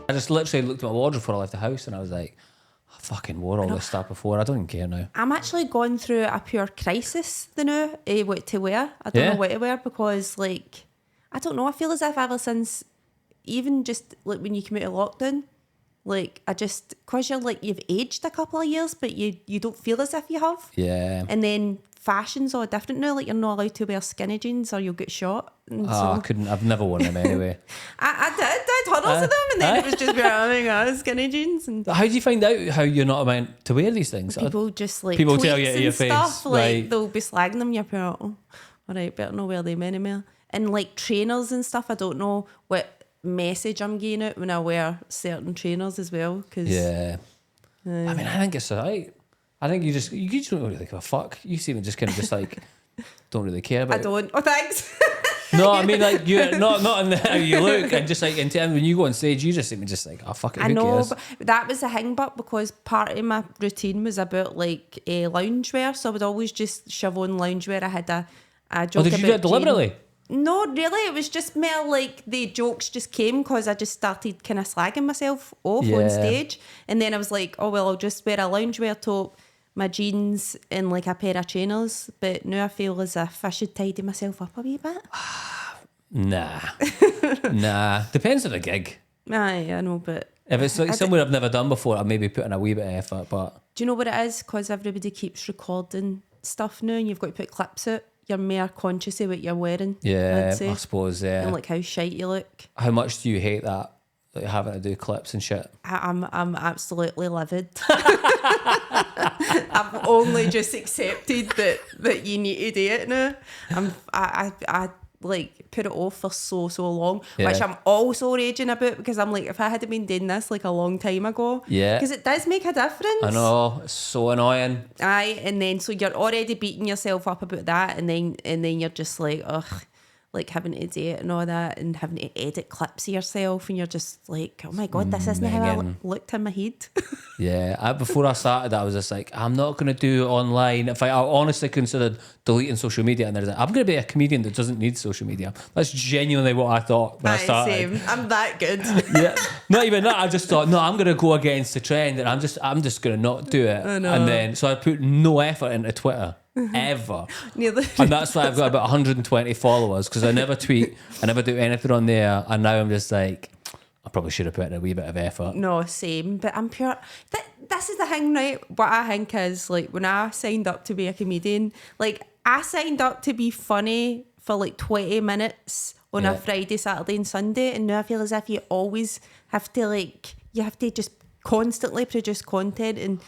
I just literally looked at my wardrobe before I left the house and I was like, I fucking wore all this stuff before. I don't even care now. I'm actually going through a pure crisis now, what to wear. I don't know what to wear because, like, I don't know. I feel as if ever since, even just like when you come out of lockdown, like because you're like, you've aged a couple of years, but you don't feel as if you have. Yeah. And then fashion's all different now. Like, you're not allowed to wear skinny jeans or you'll get shot. And I couldn't. I've never worn them anyway. I did huddles of them, and then it was just wearing skinny jeans. And how do you find out how you're not meant to wear these things? people just like people tell you to tweets your and face, stuff. Like, right? they'll be slagging them. You're like, oh, all right, better not wear them anymore. And like trainers and stuff, I don't know what message I'm getting out when I wear certain trainers as well. Cause, I mean, I think it's alright. I think you just don't really give a fuck. You seem to just kind of just like don't really care about I don't. Oh, thanks. No, I mean, like, you're not in how you look, and just like in terms when you go on stage, you just seem to just like, oh fuck it, I who know, cares? but that was the thing. But because part of my routine was about like loungewear, so I would always just shove on loungewear. I had a joke. Oh, did you do it deliberately? No, really. It was just more like the jokes just came because I just started kind of slagging myself off on stage, and then I was like, oh well, I'll just wear a loungewear top, my jeans, and like a pair of trainers. But now I feel as if I should tidy myself up a wee bit. Nah. Depends on the gig. Aye, I know, but If it's like somewhere I've never done before, I'll maybe put in a wee bit of effort. But do you know what it is? Because everybody keeps recording stuff now, and you've got to put clips out. You're more conscious of what you're wearing. yeah, I'd say. I suppose. Yeah. And like how shite you look. How much do you hate that? Like having to do clips and shit. I'm absolutely livid. I've only just accepted that you need to do it now. I like put it off for so long, which I'm also raging about because I'm like, if I had been doing this like a long time ago, because it does make a difference. I know, it's so annoying. Aye, and then so you're already beating yourself up about that, and then you're just like, ugh, like having to do it and all that, and having to edit clips of yourself, and you're just like, oh my god, this isn't how I looked in my head. Yeah, before I started, I was just like, I'm not going to do it online. If I honestly considered deleting social media, and there's like, I'm going to be a comedian that doesn't need social media. That's genuinely what I thought when I started. Same. I'm that good. Yeah, not even that. I just thought, no, I'm going to go against the trend, and I'm just going to not do it. I know. And then so I put no effort into Twitter. Ever. And that's why I've got about 120 followers, because I never tweet, I never do anything on there, and now I'm just like, I probably should have put in a wee bit of effort. No, same. But I'm pure. This is the thing, right? What I think is, like, when I signed up to be a comedian, like, I signed up to be funny for like 20 minutes on a Friday, Saturday and Sunday, and now I feel as if you always have to, like, you have to just constantly produce content and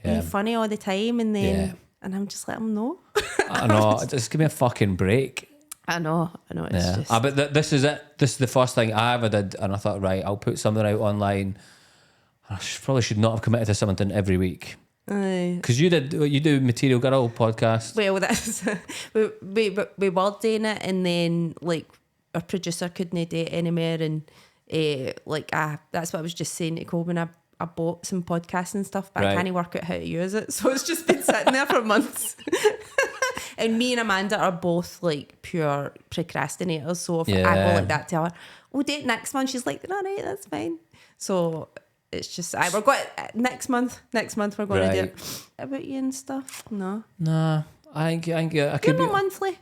be funny all the time, and then and I'm just like, no. I know, just give me a fucking break. I know, it's just... But this is it. This is the first thing I ever did, and I thought, right, I'll put something out online. I probably should not have committed to something every week. Because you do Material Girl podcast. Well, that's we were doing it, and then like our producer couldn't do it anymore, and that's what I was just saying to Colin. I bought some podcasts and stuff, but I can't work out how to use it, so it's just been sitting there for months. And me and Amanda are both like pure procrastinators, so if I go like that to her, we'll do it next month, she's like, no, that's fine. So it's just we're going next month we're going to do it. About you and stuff? No. Nah, I think I could You're be not monthly.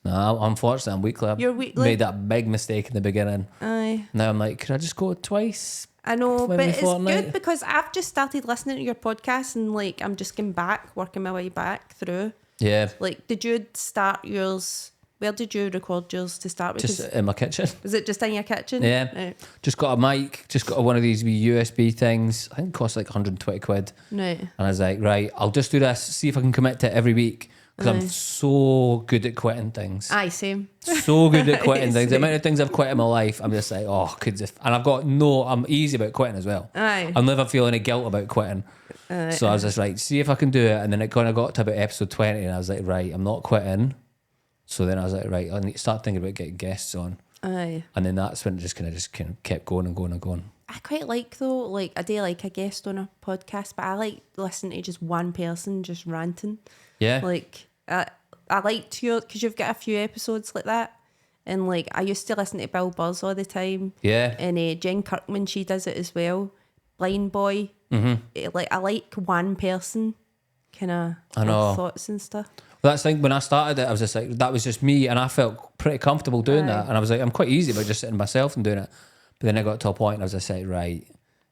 No, unfortunately I'm weekly. You're weekly. Made that big mistake in the beginning. Aye. Now I'm like, could I just go twice? I know, but it's fortnight? good because I've just started listening to your podcast, and like I'm just getting back, working my way back through. Yeah. Like, did you start yours? Where did you record yours to start with? Just in my kitchen. Was it just in your kitchen? Yeah. Right. Just got a mic, just got one of these wee USB things. I think it costs like 120 quid. Right. And I was like, right, I'll just do this, see if I can commit to it every week. Because I'm so good at quitting things. Aye, same. So good at quitting things. The amount of things I've quit in my life, I'm just like, oh, and I'm easy about quitting as well. Aye. I'm never feeling any guilt about quitting. So I was just like, see if I can do it. And then it kind of got to about episode 20, and I was like, right, I'm not quitting. So then I was like, right, I need to start thinking about getting guests on. Aye. And then that's when it just kind of kept going and going and going. I quite like though, like I do like a guest on a podcast, but I like listening to just one person just ranting. Yeah. Like I liked your, because you've got a few episodes like that, And like I used to listen to Bill Burrs all the time. Yeah. And Jen Kirkman, she does it as well. Blind Boy. Like I like one person kind of thoughts and stuff. Well, that's the thing, when I started it, I was just like, that was just me, and I felt pretty comfortable doing that. And I was like, I'm quite easy about just sitting myself and doing it. But then I got to a point and I was just like, right,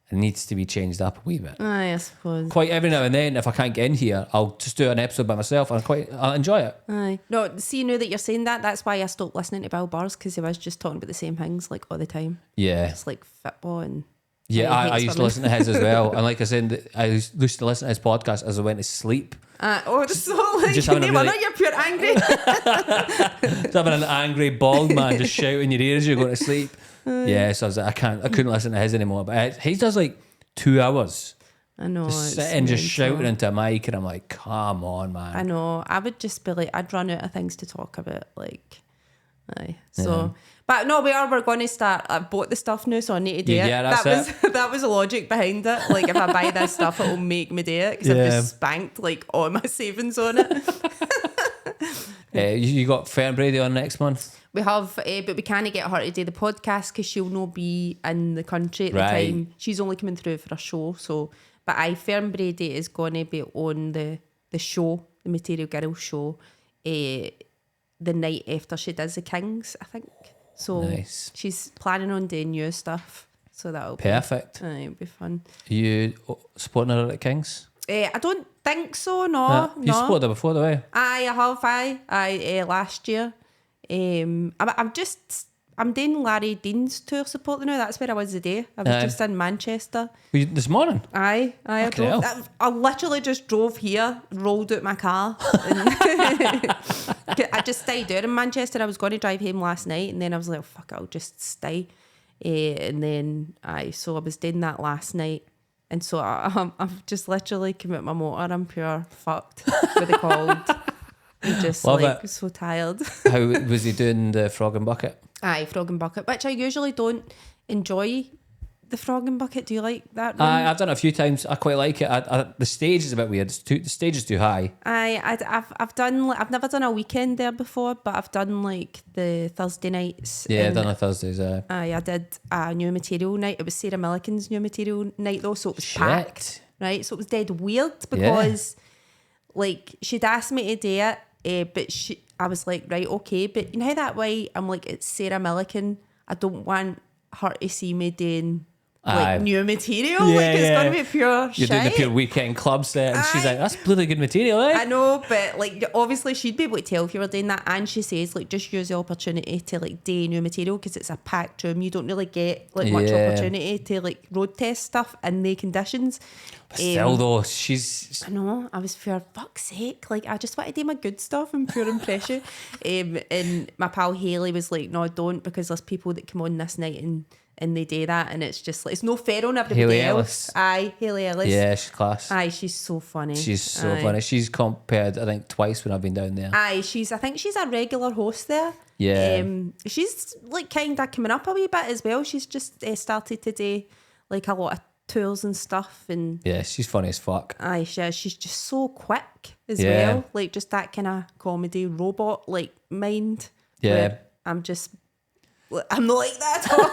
it needs to be changed up a wee bit. Aye, I suppose. Quite every now and then, if I can't get in here, I'll just do an episode by myself and I'll enjoy it. Aye. No, see, now that you're saying that, that's why I stopped listening to Bill Burrs, because he was just talking about the same things like all the time. Yeah. It's like football and... Yeah, I used to listen to his as well. And like I said, I used to listen to his podcast as I went to sleep. It's so like, Just having a really... you're pure angry. Just having an angry bald man just shouting in your ears as you're going to sleep. Yeah, so I was like, I couldn't listen to his anymore. But he does like 2 hours. I know. Just sitting, just shouting into a mic, and I'm like, come on, man. I know. I would just be like, I'd run out of things to talk about. Like, aye. So... Yeah. But no, we're going to start. I bought the stuff now, so I need to do it. Yeah, that's it. That was the logic behind it. Like, if I buy this stuff, it will make me do it, because I've just spanked like all my savings on it. You got Fern Brady on next month? We have, but we can't get her to do the podcast because she'll not be in the country at the time. She's only coming through for a show. So, but Fern Brady is going to be on the show, the Material Girl show, the night after she does the Kings, I think. So nice. She's planning on doing new stuff. So that'll perfect. It'll be fun. Are you supporting her at Kings? I don't think so, no. You supported her before, the way? I have, last year. I'm doing Larry Dean's tour support now. That's where I was today. I was just in Manchester. Were you this morning? I literally just drove here, rolled out my car. And I just stayed there in Manchester. I was going to drive home last night, and then I was like, oh, fuck, I'll just stay. And then so I was doing that last night. And so I've just literally come out my motor. I'm pure fucked with the cold. I'm just so tired. How was he doing the frog and bucket? Aye, frog and bucket, which I usually don't enjoy. The frog and bucket, do you like that one? I've done it a few times. I quite like it. The stage is a bit weird. The stage is too high. I've never done a weekend there before, but I've done like the Thursday nights. Yeah, I've done a Thursdays. I did a new material night. It was Sarah Millican's new material night though, so it was packed. Right, so it was dead weird because like she'd asked me to do it, but I was like, right, okay, but you know how that way I'm like, it's Sarah Millican. I don't want her to see me doing like new material. It's gonna be pure shit. You're doing the pure weekend club set, and she's like, that's bloody good material, eh? I know, but like obviously she'd be able to tell if you were doing that, and she says like just use the opportunity to like do new material because it's a packed room. You don't really get like much opportunity to like road test stuff in the conditions. But still though, she's... I know, I was for fuck's sake, like I just want to do my good stuff and pure impression. And my pal Hayley was like, no, don't, because there's people that come on this night and they do that, and it's just like, it's no fair on everybody Hayley else. Ellis. Aye, Hayley Ellis. Yeah, she's class. Aye, she's so funny. She's so funny. She's compared, I think, twice when I've been down there. Aye, I think she's a regular host there. Yeah. She's like kind of coming up a wee bit as well. She's just started to do like a lot of tours and stuff, and yeah, she's funny as fuck. Aye, she's just so quick as well. Like just that kind of comedy robot like mind. Yeah. I'm not like that at all.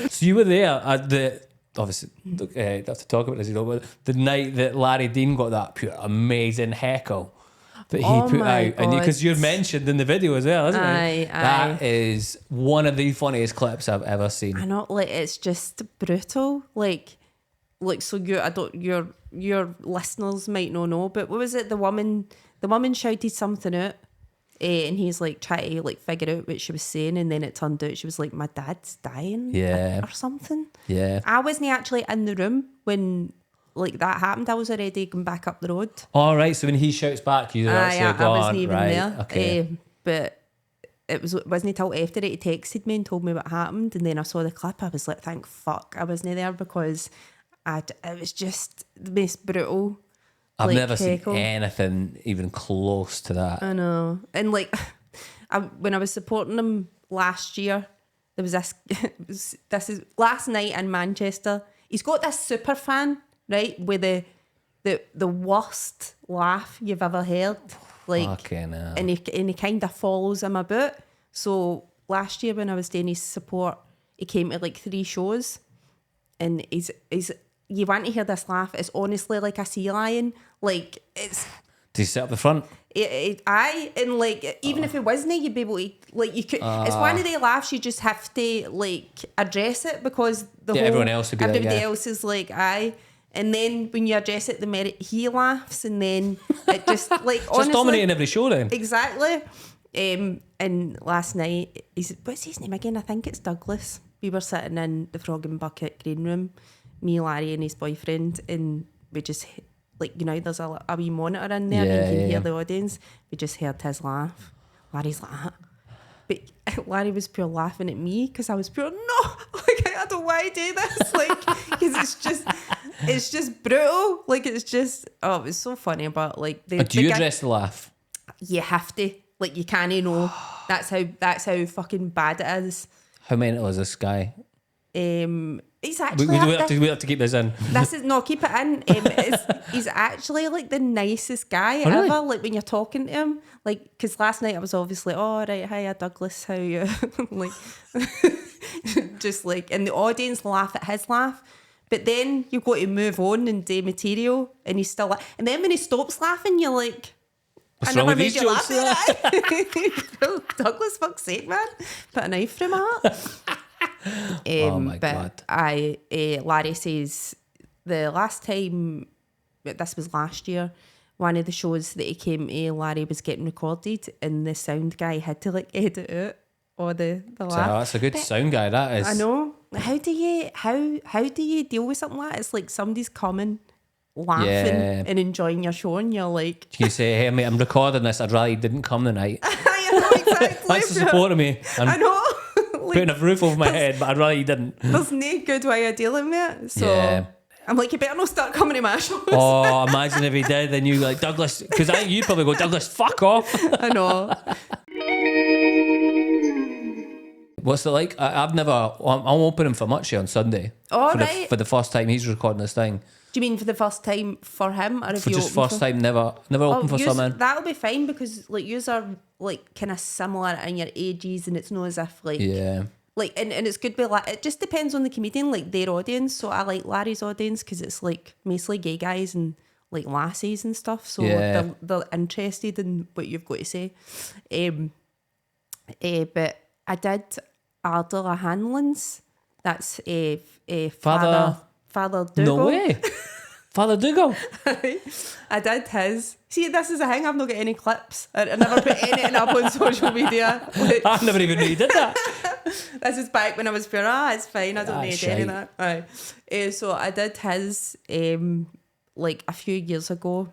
So you were there at the, obviously, I have to talk about this, you know, but the night that Larry Dean got that pure amazing heckle that he put out, and because you're mentioned in the video as well, isn't it? That is one of the funniest clips I've ever seen. I know, like it's just brutal. Like so your listeners might not know, but what was it? The woman shouted something out. And he's like trying to like figure out what she was saying, and then it turned out she was like, my dad's dying or something. Yeah. I wasn't actually in the room when like that happened. I was already going back up the road. All right, so when he shouts back, you're actually gone. I wasn't even there. Okay. But it wasn't until after he texted me and told me what happened, and then I saw the clip. I was like, thank fuck I wasn't there, because it was just the most brutal. I've never seen anything even close to that. I know. And like, when I was supporting him last year, there was this is last night in Manchester. He's got this super fan, right, with the worst laugh you've ever heard. Like, fucking hell. And he kind of follows him about. So last year when I was doing his support, he came to like 3 shows, and he's you want to hear this laugh? It's honestly like a sea lion. Like it's. Does he sit up the front? And like even if it wasn't, you'd be able to like you could. It's one of the laughs you just have to like address it because everyone else would be everybody like, else is like aye. And then when you address it, the merit he laughs, and then it just like just honestly, dominating every show then. Exactly. And last night, what's his name again? I think it's Douglas. We were sitting in the Frog and Bucket green room, me, Larry, and his boyfriend, and we just like there's a wee monitor in there, and you can hear the audience. We just heard his laugh. Larry's like, but Larry was pure laughing at me because I was pure like I don't want to do this, like because it's just brutal. Like it's just it was so funny. But like do you address the laugh? You have to. Like you can't know. That's how fucking bad it is. How mental is this guy? He's actually. We have to keep this in. This is no, keep it in. He's actually like the nicest guy really? ever. Like when you're talking to him, like because last night I was obviously, oh right, hiya Douglas, how you? Like, just like, and the audience laugh at his laugh. But then you've got to move on and do material, and he's still like, and then when he stops laughing, you're like. What's I wrong never with made these you laugh jokes? at that. Douglas, fuck's sake, man. Put a knife through my heart. Oh my God. Larry says the last time, this was last year, one of the shows that he came to, Larry was getting recorded, and the sound guy had to like edit out all the laugh. So that's a good sound guy, that is. I know. How do you deal with something like that? It's like somebody's coming, laughing and enjoying your show, and you're like, you say, hey mate, I'm recording this, I'd rather you didn't come tonight. I know, exactly. Thanks for supporting me. I know. Like, putting a roof over my head, but I'd rather you didn't. There's no good way of dealing with it. So I'm like, you better not start coming to my shows. Oh, imagine if he did, then you like, Douglas, because I think you'd probably go, Douglas, fuck off. I know. What's it like? I'm opening for Muchie on Sunday. Oh, for the first time he's recording this thing. Do you mean for the first time for him, or if For you just open first time, never open for someone? That'll be fine because like yous are like kind of similar in your ages, and it's not as if like like and it's good. But like it just depends on the comedian, like their audience. So I like Larry's audience because it's like mostly gay guys and like lassies and stuff. So they're interested in what you've got to say. But I did Ardella Hanlon's. That's Father Dougal. No way. Father Dougal. I did his. See, this is a thing. I've not got any clips. I never put anything up on social media. Like, I never even knew you did that. This is back when I was pure, it's fine. I don't need any of that. Right. So I did his like a few years ago,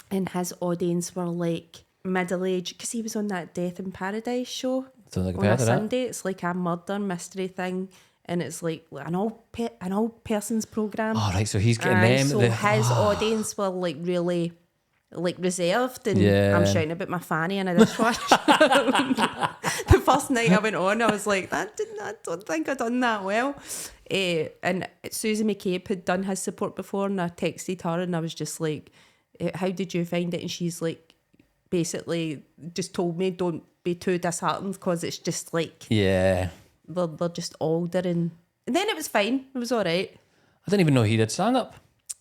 and his audience were like middle-aged because he was on that Death in Paradise show Like on a Sunday. It's like a murder mystery thing. And it's like an old person's program. Oh, right, so he's getting them. So his audience were like really like reserved, and I'm shouting about my fanny in a dishwasher. The first night I went on, I was like, I don't think I done that well. And Susie McCabe had done his support before, and I texted her, and I was just like, how did you find it? And she's like, basically just told me, don't be too disheartened because it's just like they're just older, and then it was fine. It was all right. I didn't even know he did stand up.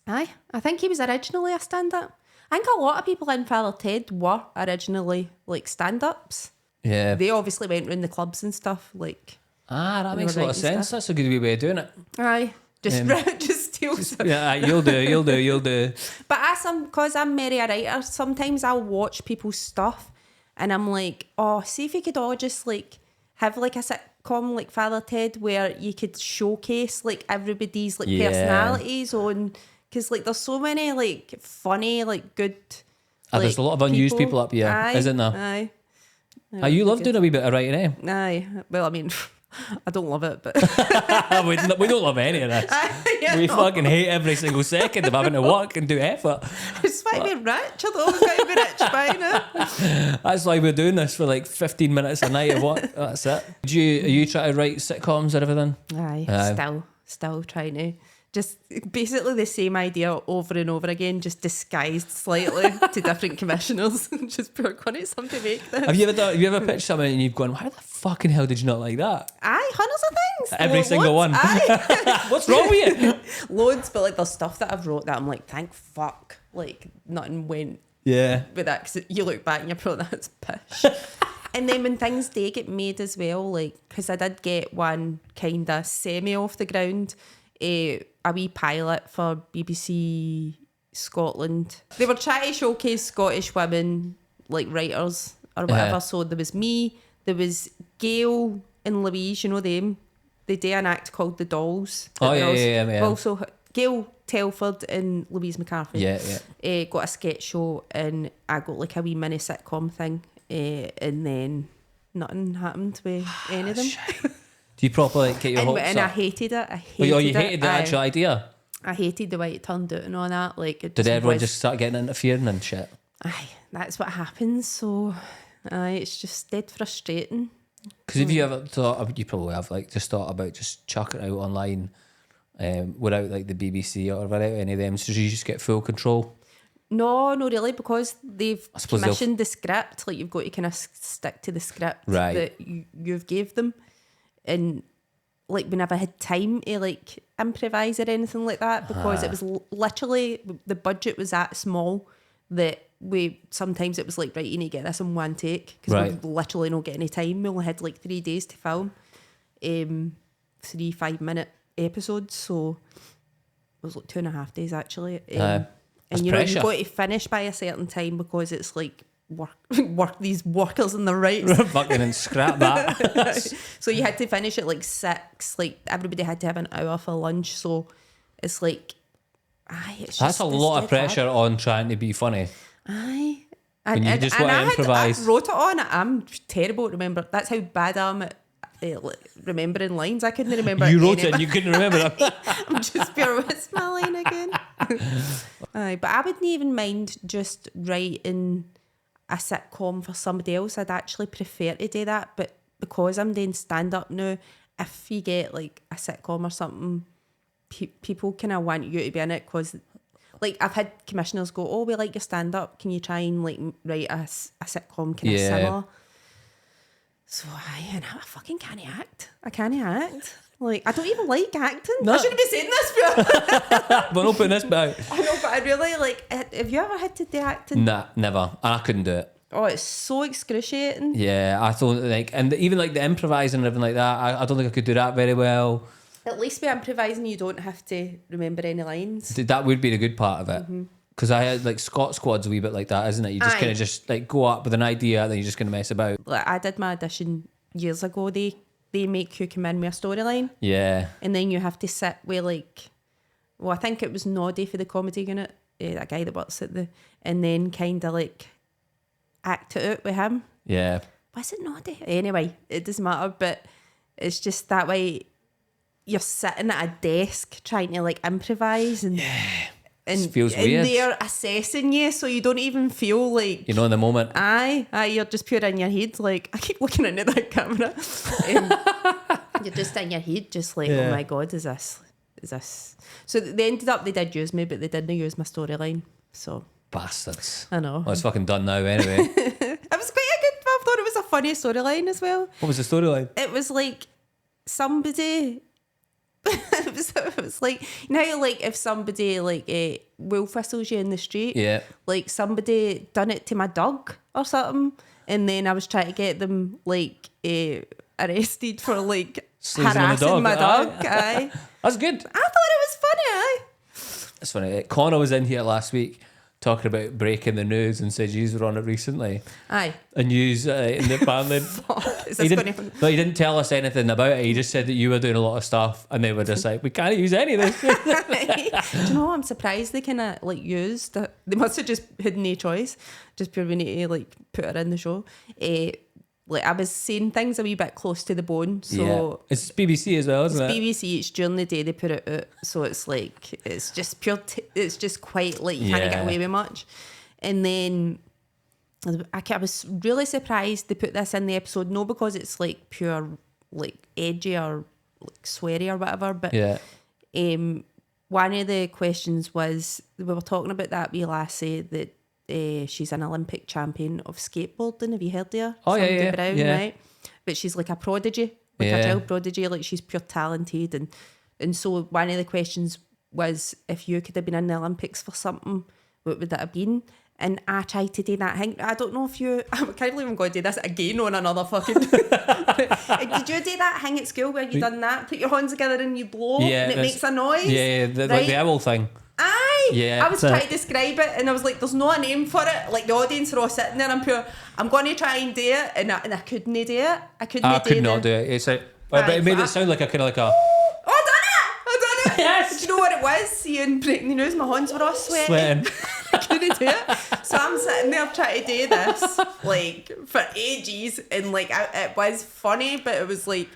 Aye, I think he was originally a stand up. I think a lot of people in Father Ted were originally like stand ups. Yeah, they obviously went round the clubs and stuff. Like that makes a lot of sense. That's a good way of doing it. Aye, just steal some. Yeah, you'll do. But because I'm Mary a writer, sometimes I'll watch people's stuff, and I'm like, oh, see if you could all just like have like a sitcom like Father Ted where you could showcase like everybody's like personalities on, because like there's so many like funny like good there's a lot of unused people up here, isn't there? Aye. You love doing a wee bit of writing, eh? Aye. Well, I mean, I don't love it, but we don't love any of this. We fucking hate every single second of having to work and do effort. It's why we're rich. I don't got to be rich by now. That's why we're doing this for like 15 minutes a night of work. That's it. Are you trying to write sitcoms or everything? Aye. Still trying just basically the same idea over and over again, just disguised slightly to different commissioners. Just pure quantity something to make this. Have you ever pitched something and you've gone, how the fucking hell did you not like that? Aye, hundreds of things. Every single one. Aye. What's wrong with you? Loads, but like there's stuff that I've wrote that I'm like, thank fuck, like nothing went with that, because you look back and you're probably, that's pish. And then when things do get made as well, like, because I did get one kind of semi off the ground, a wee pilot for BBC Scotland. They were trying to showcase Scottish women, like writers or whatever. So there was me, there was Gail and Louise, you know them. They do an act called The Dolls. Yeah. Also, Gail Telford and Louise McCarthy. Got a sketch show, and I got like a wee mini sitcom thing. And then nothing happened with any of them. Do you properly like, get your hopes and up? I hated it. You hated the actual idea? I hated the way it turned out and all that. Like, Did everyone just start getting interfering and shit? Aye, that's what happens. So, it's just dead frustrating. Because if you ever thought, you probably have, like, just thought about just chucking it out online without, like, the BBC or without any of them, so you just get full control. No, really, because they've commissioned the script. Like, you've got to kind of stick to the script that you've gave them. And, like, we never had time to, like, improvise or anything like that, because it was literally, the budget was that small that sometimes it was like, right, you need to get this in one take, because we literally don't get any time. We only had, like, 3 days to film 3 5-minute episodes, so it was like 2.5 days, actually. And you've got to finish by a certain time, because it's like work these workers in the right. Fucking and scrap that. So you had to finish at like 6. Like, everybody had to have an hour for lunch. So it's like, that's a lot of pressure on trying to be funny. Aye. And you just want to improvise. I wrote it on. I'm terrible at remember. That's how bad I am at remembering lines. I couldn't remember. You wrote it and you couldn't remember them. I'm just pure, what's my line again? Aye, but I wouldn't even mind just writing a sitcom for somebody else. I'd actually prefer to do that, but because I'm doing stand-up now, if you get like a sitcom or something, people kind of want you to be in it, because like I've had commissioners go, oh, we like your stand-up, can you try and like write a sitcom kind of similar? So I fucking can't act. I can't act. Like, I don't even like acting. No. I shouldn't be saying this, but we're not putting this back. I know, but I really like. Have you ever had to do acting? Nah, never. And I couldn't do it. Oh, it's so excruciating. Yeah, I thought like, and even like the improvising and everything like that, I don't think I could do that very well. At least with improvising, you don't have to remember any lines. That would be the good part of it. Because I had like Scott Squad's a wee bit like that, isn't it? You just kind of just like go up with an idea and then you're just going to mess about. Like, I did my audition years ago. They make you come in with a storyline. Yeah. And then you have to sit with like, well, I think it was Noddy for the comedy unit, that guy that works at and then kind of like act it out with him. Yeah. Was it Noddy? Anyway, it doesn't matter, but it's just that way you're sitting at a desk trying to like improvise and it feels weird. They're assessing you, so you don't even feel like, you know, in the moment. Aye, you're just pure in your head. Like, I keep looking into that camera. You're just in your head, just like, oh my god, is this? So they did use me, but they didn't use my storyline. So bastards. I know. Well, it's fucking done now anyway. It was quite a good. I thought it was a funny storyline as well. What was the storyline? It was like somebody. it was like, you know, like if somebody like wolf whistles you in the street, like somebody done it to my dog or something, and then I was trying to get them like arrested for like harassing my dog. Aye. That's good. I thought it was funny. Aye. That's funny. Connor was in here last week talking about breaking the news and said you were on it recently. Aye. And you in the family. He didn't tell us anything about it. He just said that you were doing a lot of stuff and they were just like, we can't use any of this. Do you know what? I'm surprised they kind of like used it. They must have just had no choice. Just pure we need to like put her in the show. Like I was saying things a wee bit close to the bone. So it's BBC as well, isn't it? It's BBC. It's during the day they put it out. So it's like, it's just pure, it's just quite like you can't get away with much. And then I was really surprised they put this in the episode, not because it's like pure like edgy or like sweary or whatever, but one of the questions was, we were talking about that wee lassie that she's an Olympic champion of skateboarding. Have you heard of her? Oh, Sandy yeah. Brown, Yeah. right? But she's like a prodigy, like a child prodigy, like she's pure talented. And so one of the questions was, if you could have been in the Olympics for something, what would that have been? And I tried to do that thing. I don't know if you... I can't believe I'm going to do this again on another fucking... Did you do that thing at school where you done that? Put your hands together and you blow and it makes a noise? Yeah, like the owl thing. Aye! Yeah, I was trying to describe it and I was like, there's no a name for it. Like the audience are all sitting there and I'm going to try and do it and I couldn't do it. I could not do it. It's like... But it made it sound like a kind of like a... Oh, I done it! Yes! Do you know what it was? Seeing breaking the news, my hands were all sweating. I couldn't do it. So I'm sitting there trying to do this like for ages and like it was funny, but it was like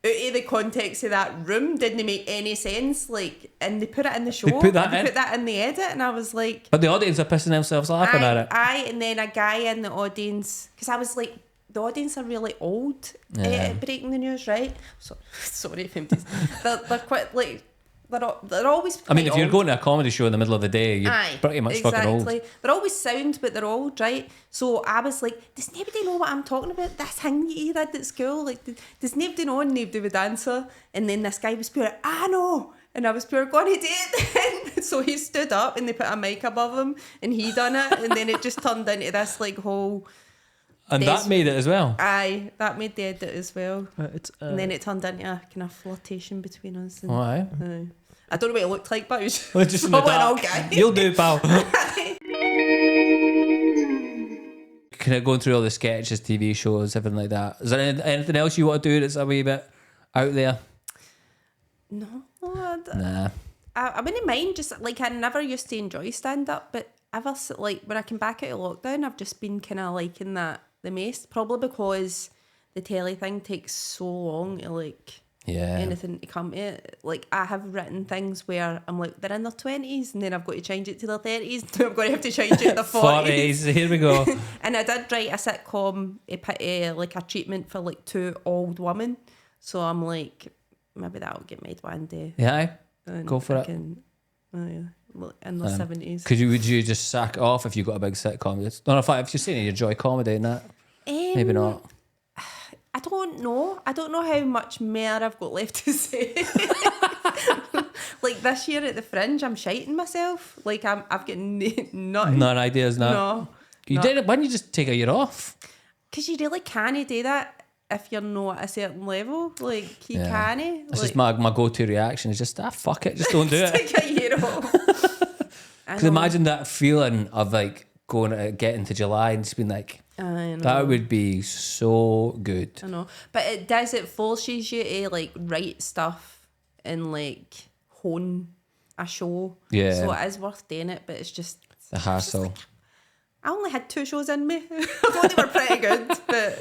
out of the context of that room didn't make any sense. Like, and they put it in the show. They put that in the edit, and I was like, but the audience are pissing themselves laughing at it. And then a guy in the audience, because I was like, the audience are really old at breaking the news, right? So, sorry, 50s. They're quite like. They're always. I mean, if you're old. going to a comedy show in the middle of the day, you're pretty much fucking old. They're always sound, but they're old, right? So I was like, does nobody know what I'm talking about? This thing you did at school? Like, does nobody know? And nobody would answer. And then this guy was pure, I know. And I was pure, going to do it then. So he stood up and they put a mic above him and he done it. And then it just turned into this like whole... And that made it as well? Aye, that made the edit as well. And then it turned into a kind of flirtation between us. And, aye. I don't know what it looked like, but it was just in the dark. You'll do, pal. Kind of going through all the sketches, TV shows, everything like that. Is there anything else you want to do that's a wee bit out there? No. Nah. I wouldn't mind, just like I never used to enjoy stand-up, but ever like when I came back out of lockdown, I've just been kind of liking that the most, probably because the telly thing takes so long to like anything to come to it. Like I have written things where I'm like, they're in their 20s and then I've got to change it to their 30s, I'm going to have to change it to their 40s. Here we go. And I did write a sitcom, like a treatment for like 2 old women, so I'm like, maybe that'll get made one day. Yeah, go for it. In the 70s. Would you just sack it off if you got a big sitcom? No, in fact, if you're saying you enjoy comedy and that, maybe not. I don't know. I don't know how much more I've got left to say. Like this year at the Fringe, I'm shiting myself. Like I've got nothing. None ideas now. No. You did it. Why don't you just take a year off? Because you really can't do that if you're not at a certain level. Like you can't. It's just my go-to reaction is just fuck it, just don't do it. Take a year off. Because imagine that feeling of like going to get into July and just being like, I know. that would be so good. I know, but it forces you to like write stuff and like hone a show. Yeah. So it is worth doing it, but it's just The hassle. I only had 2 shows in me. I thought they were pretty good, but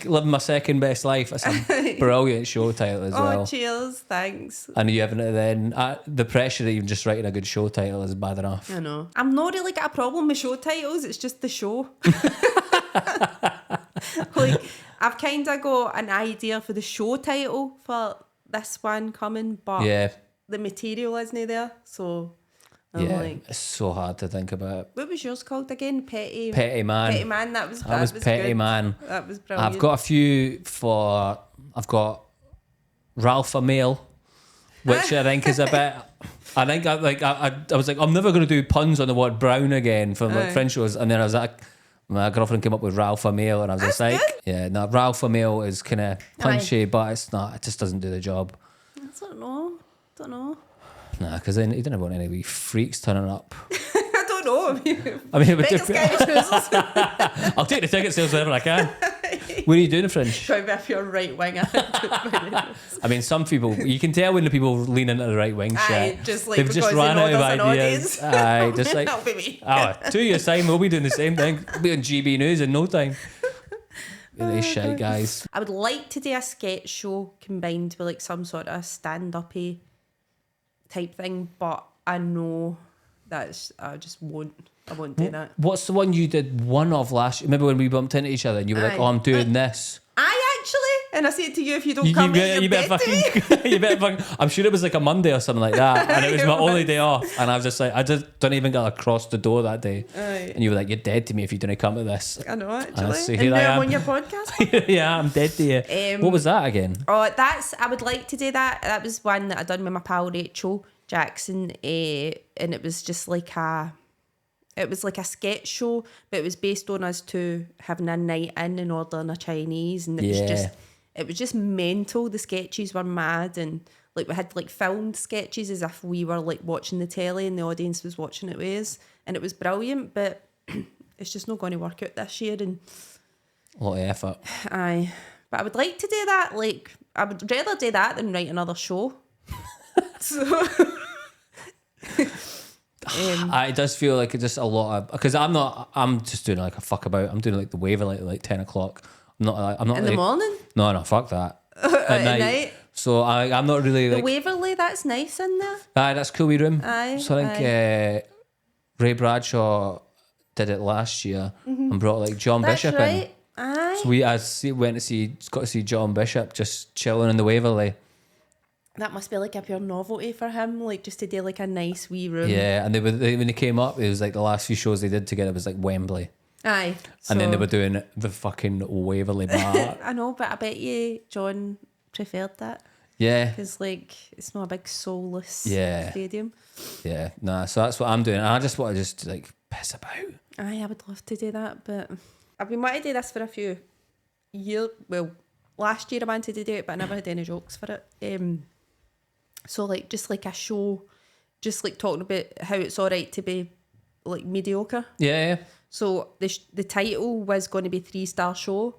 living my second best life. That's a brilliant show title as well. Oh, cheers, thanks. And you haven't then the pressure that you're just writing a good show title is bad enough. I know. I'm not really got a problem with show titles. It's just the show. Like I've kind of got an idea for the show title for this one coming, but the material isn't there, so. It's so hard to think about. What was yours called again? Petty Man. Petty Man. That was Petty good. Man. That was brilliant. I've got a few for. I've got Ralph a Male, which I think is a bit. I think I was like, I'm never going to do puns on the word brown again for like French shows, and then I was like, my girlfriend came up with Ralph a Male, and I was just like, yeah, no, Ralph a Male is kind of punchy, but it's not. It just doesn't do the job. I don't know. Nah, because then you didn't want any wee freaks turning up. I don't know. I mean, I'll take the ticket sales wherever I can. What are you doing the Fringe? Trying if you're right winger. I mean, some people, you can tell when the people lean into the right wing shit. Just like they've just run out of ideas. Aye, just like, that'll be me. 2 years time, we'll be doing the same thing. We'll be on GB News in no time. These shy guys. I would like to do a sketch show combined with like some sort of stand-up-y type thing, but I know I won't do that. What's the one you did one of last year? Remember when we bumped into each other and you were like, oh, I'm doing this? I actually, And I said to you, if you don't come in, you better fucking. I'm sure it was like a Monday or something like that, and it was my only day off, and I was just like, I just don't even get across the door that day. Aye. And you were like, you're dead to me if you didn't come to this. I know, actually. So And here I now am I'm on your podcast. Yeah, I'm dead to you. What was that again? Oh, I would like to do that. That was one that I done with my pal Rachel Jackson, and it was just like it was like a sketch show, but it was based on us two having a night in and ordering a Chinese, and it was just mental. The sketches were mad, and like we had like filmed sketches as if we were like watching the telly and the audience was watching it with us, and it was brilliant. But it's just not going to work out this year, and a lot of effort. Aye, but I would like to do that. Like I would rather do that than write another show. So. It does feel like it's just a lot of, because I'm just doing like a fuck about. I'm doing like the Waverley at like 10 o'clock. I'm not in like, the morning. No, fuck that. At night. So I'm not really like the Waverley. That's nice in there. Aye, that's a cool wee room. Aye, so I think Ray Bradshaw did it last year and brought like John Bishop right. in. Aye. So got to see John Bishop just chilling in the Waverley. That must be like a pure novelty for him, like just to do like a nice wee room. Yeah, and when they came up, it was like the last few shows they did together was like Wembley. Aye. And then they were doing the fucking Waverley bar. I know, but I bet you John preferred that. Yeah. Because like it's not a big soulless stadium. Yeah, nah, so that's what I'm doing. And I just want to just like piss about. Aye, I would love to do that, but I've been wanting to do this for a few years. Well, last year I wanted to do it, but I never had any jokes for it. So like just like a show, just like talking about how it's all right to be like mediocre. Yeah. So the title was going to be 3-star show,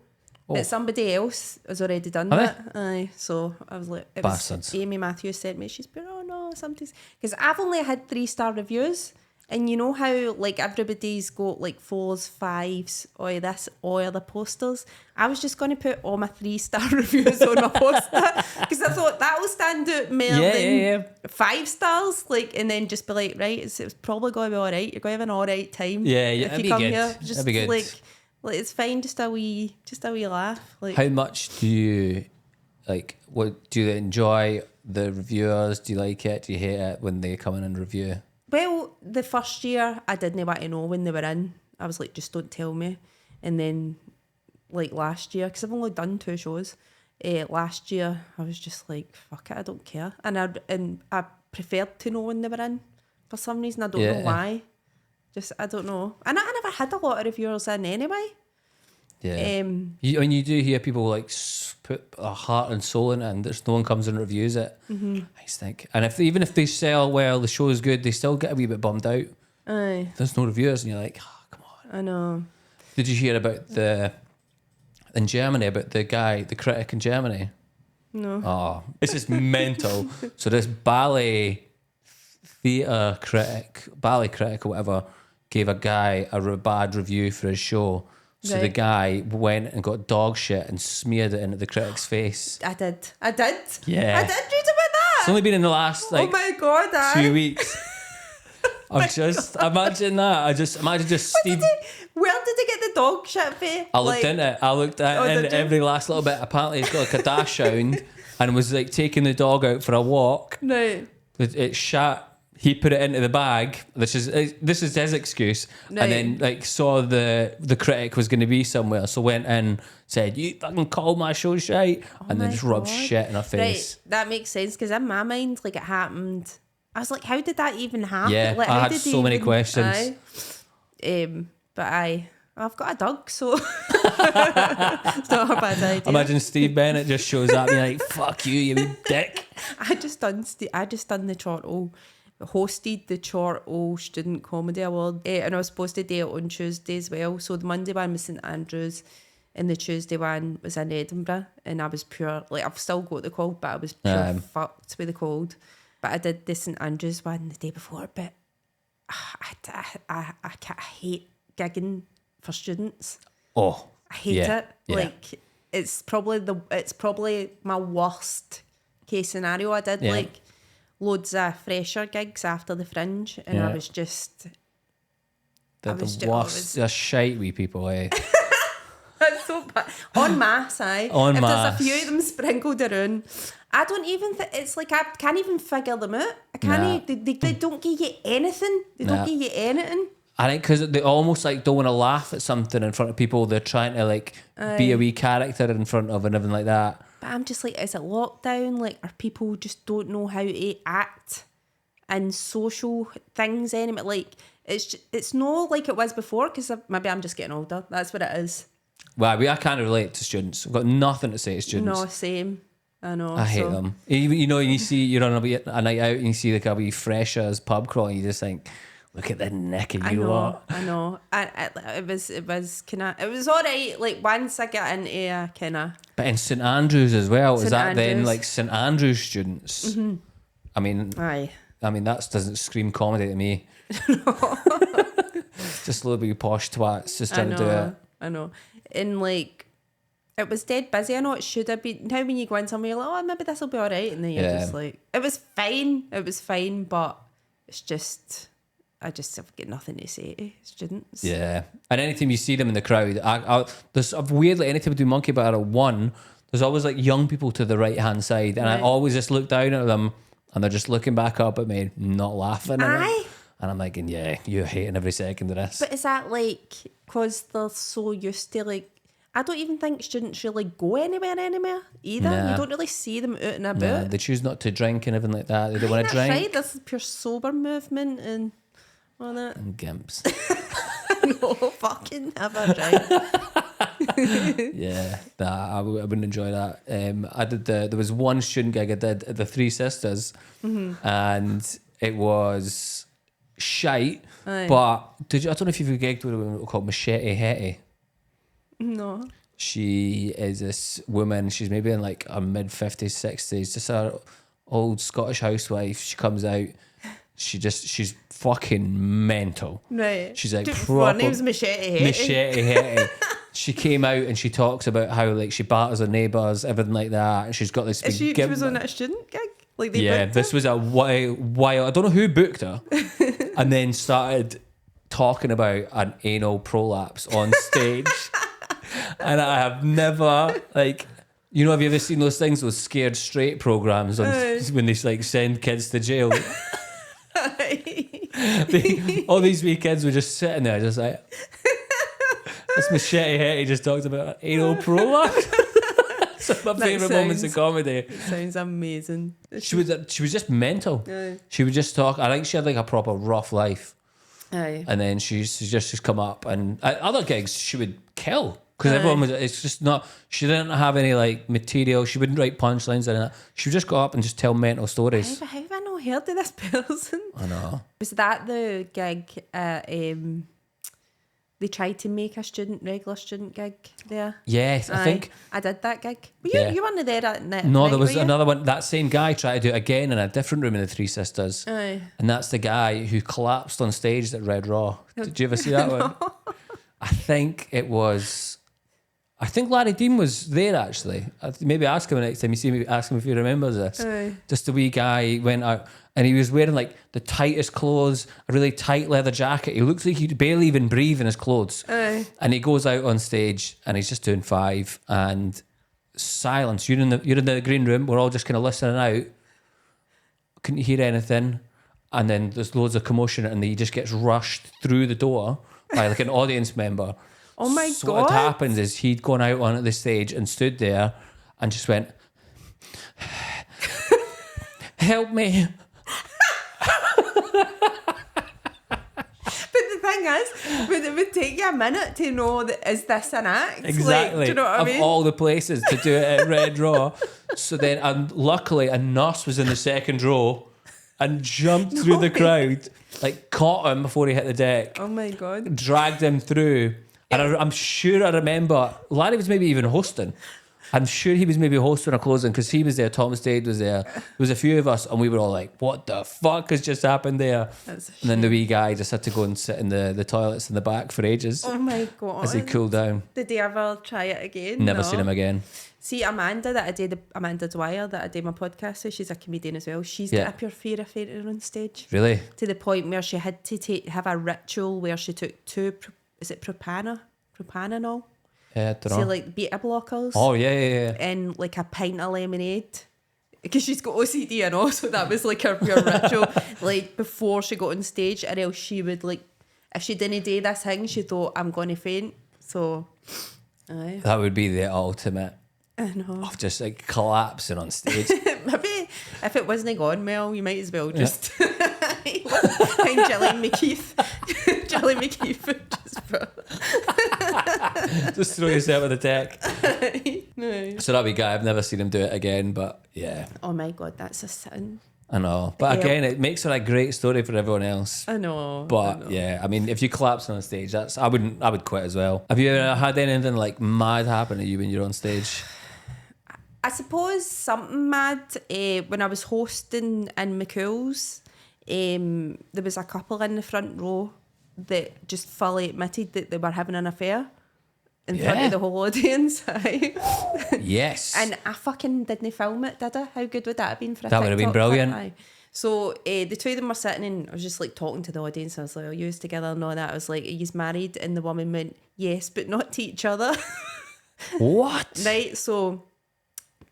but somebody else has already done that. Aye, so I was like, Bastards. Amy Matthews sent me. She's been, oh no, something's because I've only had 3-star reviews. And you know how like everybody's got like 4s, 5s, or this, or the posters. I was just going to put all my 3-star reviews on a poster because I thought that will stand out more than 5 stars. Like, and then just be like, right, it's probably going to be all right. You're going to have an all right time. Yeah, if you come here, just that'd be good. Like it's fine. Just a wee laugh. Like, how much do you like? What do you enjoy the reviewers? Do you like it? Do you hate it when they come in and review? Well, the first year I didn't want to know when they were in. I was like, just don't tell me. And then, like last year, because I've only done 2 shows, last year I was just like, fuck it, I don't care. And I preferred to know when they were in for some reason. I don't know why. Just I don't know. And I never had a lot of reviewers in anyway. Yeah. You do hear people like put a heart and soul in it, and there's no one comes and reviews it. I just think, and even if they sell well, the show is good, they still get a wee bit bummed out. Aye. There's no reviewers, and you're like, oh, come on. I know. Did you hear about in Germany about the critic in Germany? No. Oh, it's just mental. So this ballet critic or whatever gave a guy a bad review for his show. So the guy went and got dog shit and smeared it into the critic's face. I did. Yeah. I did read about that. It's only been in the last oh my God, 2 weeks. I'm just imagine that. Imagine Steve. Where did he get the dog shit for? I looked into it. I looked at every last little bit. Apparently, he's got like a dash hound and was like taking the dog out for a walk. No. It shat. He put it into the bag. This is his excuse, and then like saw the critic was going to be somewhere, so went in, said, "You fucking called my show shite," and then just rubbed shit in her face. Right, that makes sense because in my mind, like it happened. I was like, "How did that even happen?" Yeah, like, I had so many questions. But I've got a dog, so it's not a bad idea. Imagine Steve Bennett just shows up and you're like, "Fuck you, you wee dick." I just done the Chortle. Hosted the Chortle Student Comedy Award, and I was supposed to do it on Tuesday as well. So the Monday one was St Andrews, and the Tuesday one was in Edinburgh. And I was pure, like I've still got the cold, but I was pure fucked with the cold. But I did the St Andrews one the day before. But I hate gigging for students. Oh, I hate it. Yeah. Like it's probably my worst case scenario. I did like loads of fresher gigs after the Fringe, and I was just the worst. They're shite wee people, eh? That's so but en masse, En if masse. there's a few of them sprinkled around, I don't even think it's like I can't even figure them out. I can't. They don't give you anything. They don't give you anything. I think because they almost like don't want to laugh at something in front of people they're trying to like be a wee character in front of and everything like that. But I'm just like, is it lockdown? Like, are people just don't know how to act in social things anymore? Like, it's not like it was before because maybe I'm just getting older. That's what it is. Well, I can't relate to students. I've got nothing to say to students. No, same. I know. I hate them. You know, you see you're on a night out and you see like a wee freshers pub crawl and you just think, look at the neck of you lot. I know. It was kind of, it was all right. Like once I get into a kind of. But in St Andrews as well, is that Andrews. then like St Andrews students? Mm-hmm. I mean, Aye. That doesn't scream comedy to me. Just a little bit of posh twats just trying to do it. I know. And like, it was dead busy. I know it should have been. Now when you go in somewhere, you're like, oh, maybe this will be all right. And then you're just like, it was fine, but it's just, I just have got nothing to say to students. Yeah. And anytime you see them in the crowd, there's weirdly, anytime we do Monkey Bar at 1, there's always like young people to the right-hand side. And I always just look down at them and they're just looking back up at me, not laughing. Aye. And I'm thinking, yeah, you're hating every second of this. But is that like, because they're so used to like, I don't even think students really go anywhere either. Nah. You don't really see them out and about. Yeah, they choose not to drink and everything like that. They don't want to drink. Right, this is pure sober movement and all that. And gimps. No, fucking never drink. Yeah, I wouldn't enjoy that. I did there was one student gig I did at the Three Sisters, and it was shite. Aye. But I don't know if you've gigged with a woman called Machete Hetty. No. She is this woman. She's maybe in like her mid 50s, 60s. Just a old Scottish housewife. She comes out. She's fucking mental. Right. She's like Her name's Machete Hetty. Machete Hetty. She came out and she talks about how like she batters her neighbours, everything like that. And she's got this big She was on a student gig. Like they booked this her? was a while. I don't know who booked her, and then started talking about an anal prolapse on stage. And I have never have you ever seen those things, those scared straight programs on when they like send kids to jail? All these wee kids were just sitting there, just like this Machete Hetty just talked about anal prolapse. Some of my favourite moments of comedy. It sounds amazing. She was just mental. Aye. She would just talk. I think she had like a proper rough life. Aye. And then she's just come up, and at other gigs she would kill because everyone was. It's just not. She didn't have any like material. She wouldn't write punchlines and that. She would just go up and just tell mental stories. How have I not heard of this person? I know. Was that the gig? They tried to make a regular student gig there. Yes, I think I did that gig. You weren't there at night. No, there was another one. That same guy tried to do it again in a different room in the Three Sisters. Aye. And that's the guy who collapsed on stage at Red Raw. Did you ever see that one? I think Larry Dean was there actually. Maybe ask him next time you see me. Ask him if he remembers this. Aye. Just a wee guy went out and he was wearing like the tightest clothes, a really tight leather jacket. He looks like he'd barely even breathe in his clothes. Aye. And he goes out on stage and he's just doing 5 and silence. You're in the green room. We're all just kind of listening out. Couldn't hear anything. And then there's loads of commotion and he just gets rushed through the door by like an audience member. Oh my So God. what had happened is he'd gone out on the stage and stood there and just went, help me. But the thing is, it would take you a minute to know that is this an act? Exactly. Like, do you know what I mean? Of all the places to do it at Red Raw. So then, luckily, a nurse was in the second row and jumped through the crowd, like caught him before he hit the deck, Oh my God. dragged him through. And I'm sure I remember, Larry was maybe even hosting. I'm sure he was maybe hosting a closing because he was there, Tom Stade was there. There was a few of us and we were all like, what the fuck has just happened there? That's a And then the wee guy just had to go and sit in the toilets in the back for ages Oh my God. as he cooled down. Did they ever try it again? Never No. seen him again. See, Amanda Dwyer that I did my podcast with, she's a comedian as well. She's Yeah. got a pure fear of fainting on stage. Really? To the point where she had to have a ritual where she took 2, is it propanol? Yeah, I don't See, know. like beta blockers. Oh, yeah. And like a pint of lemonade. Because she's got OCD and all, so that was like her pure ritual. Like before she got on stage, or else she would like, if she didn't do this thing, she thought, I'm going to faint. So, aye. That would be the ultimate I know. of just like collapsing on stage. Maybe if it wasn't gone, Mel, you might as well just find Gillian McKeith. Gillian McKeith would Just throw yourself at the deck. No. So that'd be guy. I've never seen him do it again, but yeah. Oh my God, that's a sin. I know. But again, it makes for a great story for everyone else. I know. But yeah, I mean, if you collapse on stage, I would quit as well. Have you ever had anything like mad happen to you when you're on stage? I suppose something mad when I was hosting in McCool's, there was a couple in the front row that just fully admitted that they were having an affair in front of the whole audience. Yes. And I fucking didn't film it, did I? How good would that have been for a That would have been TikTok brilliant. clip? Aye. So the two of them were sitting and I was just like talking to the audience. I was like, are you together and all that? I was like, are you married? And the woman went, yes, but not to each other. What? Right, so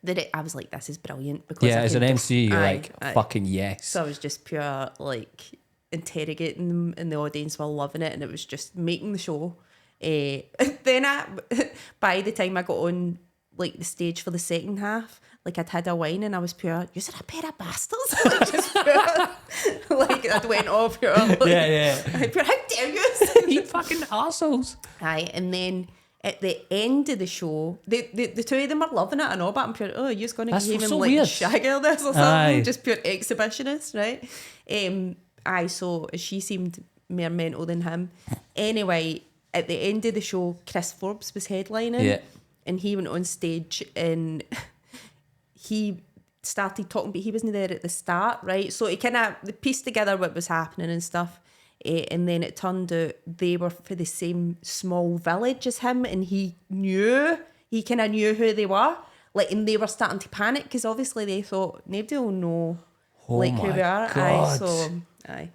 I was like, this is brilliant. Because I as an can MC, you're fucking yes. So I was just pure like interrogating them and the audience were loving it and it was just making the show. Then by the time I got on like the stage for the second half, like I'd had a wine and I was pure, you're a pair of bastards. Like, just pure, like I'd went off pure. Like, pure, how dare you? You fucking arseholes. Aye, and then at the end of the show, the two of them are loving it and all, but I'm pure, oh, you're just going to behave so like weird. shagger this or something. Aye. Just pure exhibitionist, right? So she seemed more mental than him. Anyway, at the end of the show, Chris Forbes was headlining and he went on stage and he started talking, but he wasn't there at the start, right? So he kind of pieced together what was happening and stuff. And then it turned out they were for the same small village as him, and he kind of knew who they were. Like, and they were starting to panic because obviously they thought nobody will know who we are. God. Aye.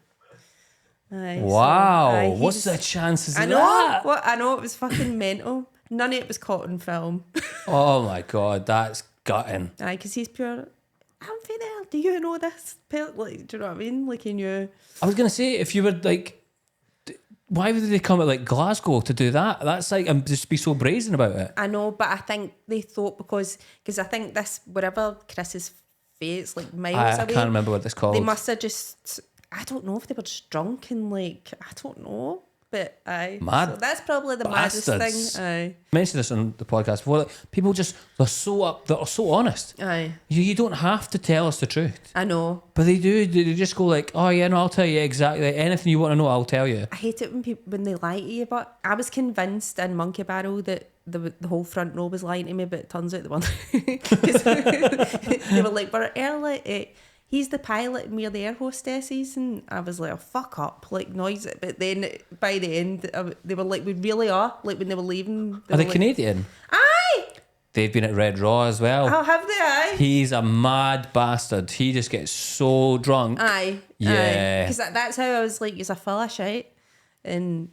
Wow. What's the chances of that? I know it was fucking mental. None of it was caught on film. Oh my God, that's gutting. Aye, because he's pure. I'm there. Do you know this? Like, do you know what I mean? Like, he knew. I was gonna say, if you were like, why would they come at like Glasgow to do that? That's like, and just be so brazen about it. I know, but I think they thought because I think this, wherever Chris's face, like miles I away. can't remember what it's called. They must have just, I don't know if they were just drunk and like, I don't know. But aye. Mad so that's probably the bastards. maddest thing. Aye. I mentioned this on the podcast before. Like, people they're so honest. Aye. You don't have to tell us the truth. I know. But they do. They just go like, oh yeah, no, I'll tell you exactly. Anything you want to know, I'll tell you. I hate it when they lie to you, but I was convinced in Monkey Barrel that the whole front row was lying to me, but it turns out they weren't. 'Cause they were like, we're early. He's the pilot and we're the air hostesses, and I was like, oh, fuck up, like noise it. But then by the end, they were like, we really are. Like when they were leaving, Are they Canadian? Aye. They've been at Red Raw as well. Oh, have they? Aye. He's a mad bastard. He just gets so drunk. Aye. Yeah. Because that's how I was like, he's a full of shite. And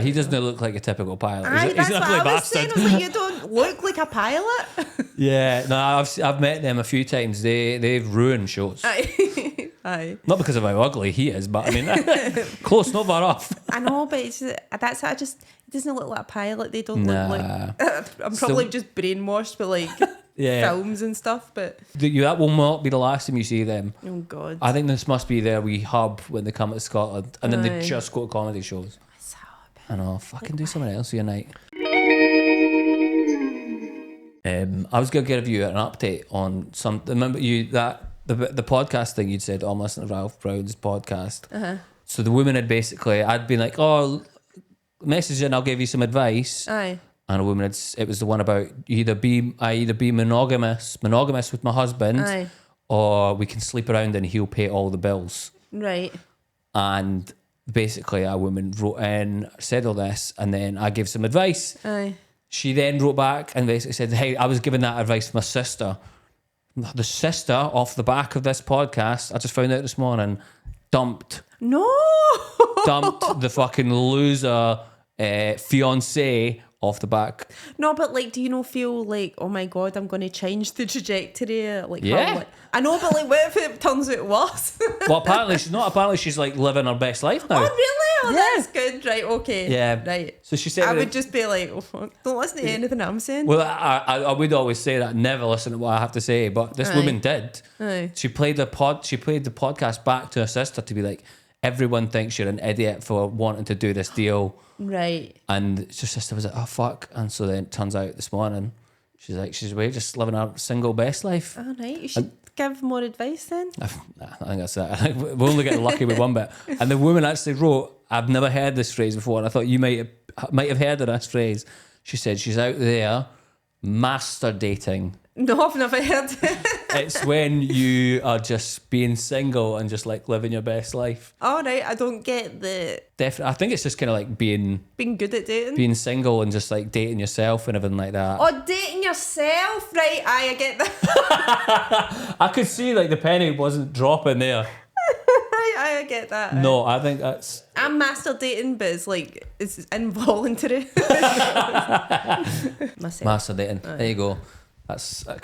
he doesn't look like a typical pilot. Aye, He's an ugly bastard. I was like, you don't look like a pilot. Yeah, no, I've met them a few times. They've ruined shows. Aye. Aye. Not because of how ugly he is, but I mean, close, not far off. I know, but that's how it doesn't look like a pilot. They don't look like. I'm probably just brainwashed by like films and stuff, but that will not be the last time you see them. Oh God! I think this must be their wee hub when they come to Scotland, and then they just go to comedy shows. I know, fucking do something else for your night. I was going to give you an update on some. Remember the podcast thing you'd said, I'm listening to Ralph Brown's podcast. So the woman had basically, I'd been like, oh, message and I'll give you some advice. Aye. And a woman it was the one about either be monogamous with my husband. Aye. Or we can sleep around and he'll pay all the bills. Right. And basically a woman wrote in, said all this, and then I gave some advice. Aye. She then wrote back and basically said, hey, I was giving that advice to my sister. The sister, off the back of this podcast, I just found out this morning, dumped the fucking loser fiance off the back. No, but like, do you not feel like, oh my God, I'm going to change the trajectory? Like, Yeah. how, like, I know, but like, what if it turns out worse? Well, apparently she's not. Apparently she's like living her best life now. Oh, really? Oh, Yeah. that's good. Right, okay. Yeah. Right. So she said I would just be like, oh, fuck, don't listen to anything I'm saying. Well, I would always say that, never listen to what I have to say, but this woman did. Aye. She played the podcast back to her sister to be like, everyone thinks you're an idiot for wanting to do this deal. Right. And her sister was like, oh, fuck. And so then it turns out this morning, she's like, she's away just living her single best life. Oh, right. You should give more advice then. Nah, I think that's it. I think we're only getting lucky with one bit. And the woman actually wrote, I've never heard this phrase before, and I thought you might have heard of this phrase. She said she's out there master dating. No, I've never heard it. It's when you are just being single and just like living your best life. All right, I don't get the Definitely, I think it's just kind of like being good at dating. being single and just like dating yourself and everything like that. Oh, dating yourself, right? I get that. I could see like the penny wasn't dropping there. I get that. No, I think that's. I'm master dating, but it's involuntary. Myself. Master dating. There you go. That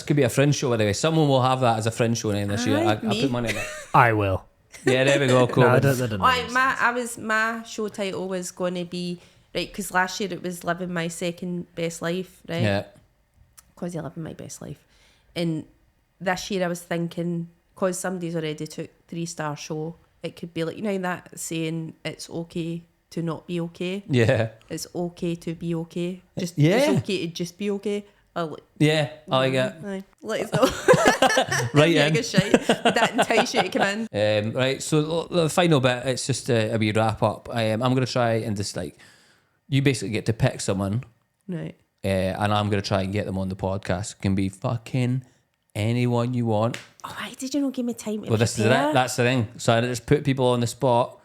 could be a fringe show anyway. Someone will have that as a fringe show this year. I put money on it. I will. Yeah, there we go. Cool. No, I don't know. My show title was going to be right because last year it was living my second best life, right? Yeah. Because you're living my best life, and this year I was thinking because somebody's already took 3-star show, it could be like that saying it's okay to not be okay. Yeah. It's okay to be okay. It's okay to just be okay. Yeah, I like it. Aye. Let us know. Right yeah, in. good shite. That entice you to come in. Right, so the final bit, it's just a wee wrap up. I'm going to try and just like, you basically get to pick someone, Right. and I'm going to try and get them on the podcast. It can be fucking anyone you want. Oh, why did you not give me time to Well, this is it. prepare? That's the thing. So I just put people on the spot.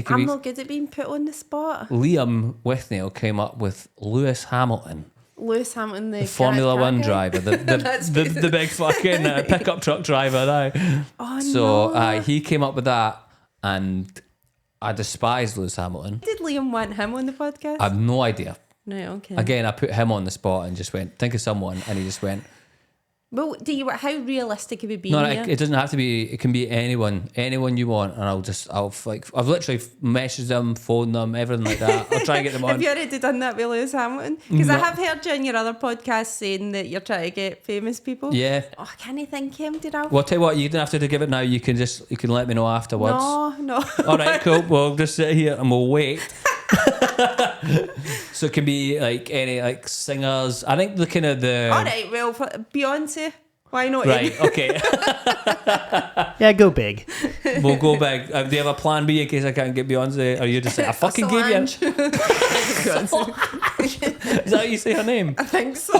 I'm not good at being put on the spot. Liam Withnell came up with Lewis Hamilton. Lewis Hamilton, the Formula car One guy. driver, the big fucking pickup truck driver now. Oh, So no. he came up with that, and I despise Lewis Hamilton. Did Liam want him on the podcast? I have no idea. Right, okay. Again, I put him on the spot and just went, think of someone, and he just went. Well, how realistic have you been No, here? it doesn't have to be. It can be anyone you want, and I've literally messaged them, phoned them, everything like that. I'll try and get them on. Have you already done that with Lewis Hamilton? Because I No. have heard you on your other podcast saying that you're trying to get famous people. Yeah. Oh, can I think him, did I? Well, I'll tell you what, you don't have to give it now. You can let me know afterwards. No. All right, cool. We'll just sit here and we'll wait. So it can be like any like singers. I think looking at the. All right, well, for Beyonce. Why not? Right. Okay. Yeah, go big. We'll go big. Do you have a plan B in case I can't get Beyonce? Or you just say I fucking gave you? Is that how you say her name? I think so.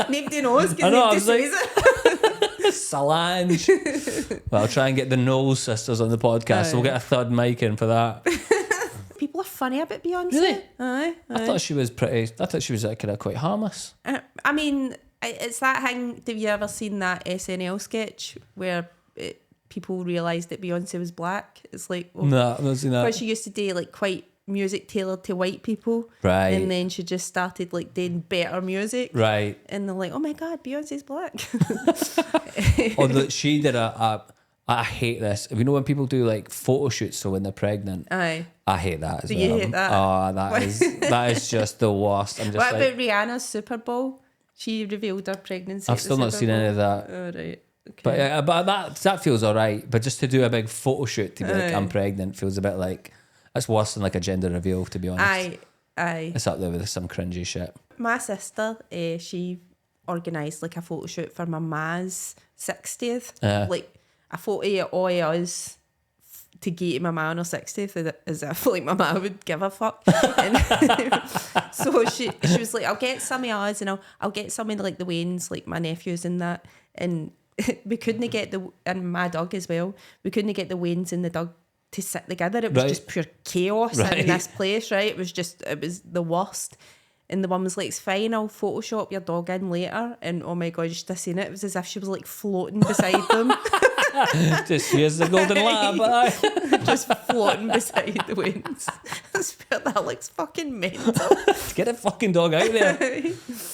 Nobody knows I know, I because was nobody like- says it. Solange. Well, I'll try and get the Knowles sisters on the podcast. So we'll get a third mic in for that. People are funny about Beyonce. Really? Aye. I thought she was pretty. I thought she was kind of quite harmless. I mean, it's that thing. Have you ever seen that SNL sketch where people realised that Beyonce was black? It's like, well, No, I've not seen that. because she used to do like quite music tailored to white people, Right. And then she just started like doing better music, Right. And they're like, oh my God, Beyonce's black. Although she did I hate this. You know when people do like photo shoots so when they're pregnant? Aye. I hate that as Do well. you hate that? Oh, that is just the worst. I'm just What like, about Rihanna's Super Bowl? She revealed her pregnancy. I've at the still not Super seen any of Bowl. that. Oh, right. Okay. But that feels alright. But just to do a big photo shoot to be like Aye. I'm pregnant feels a bit like that's worse than like a gender reveal, to be honest. Aye. It's up there with some cringy shit. My sister, she organised like a photo shoot for my ma's 60th. Like a photo of all of us to get to my ma on her 60th as if like my ma would give a fuck. And so she was like, I'll get some of us and I'll get some of like the Waynes, like my nephews and that. And we couldn't get and my dog as well, we couldn't get the Waynes and the dog to sit together. It was Right. just pure chaos Right. in this place, right? It was the worst. And the mum was like, it's fine, I'll Photoshop your dog in later. And oh my God, you should have seen it. It was as if she was like floating beside them. Just here's the golden lab. Just floating beside the winds. I swear that looks fucking mental. Get the fucking dog out there.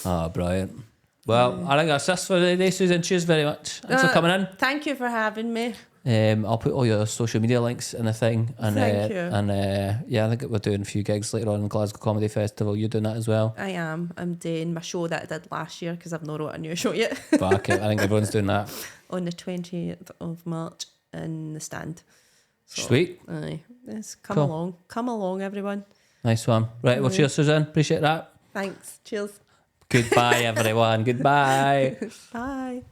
Oh, brilliant. Well, I think that's us for the day, Susan. Cheers very much. Thanks for coming in. Thank you for having me. I'll put all your social media links in the thing. And, Thank you. And yeah, I think we're doing a few gigs later on in Glasgow Comedy Festival. You're doing that as well? I am. I'm doing my show that I did last year because I've not wrote a new show yet. Fuck it. I think everyone's doing that. On the 20th of March in the Stand. So, Sweet. Aye. Yes, come Cool. along. Come along, everyone. Nice one. Right, well, cheers, Suzanne. Appreciate that. Thanks. Cheers. Goodbye, everyone. Goodbye. Bye.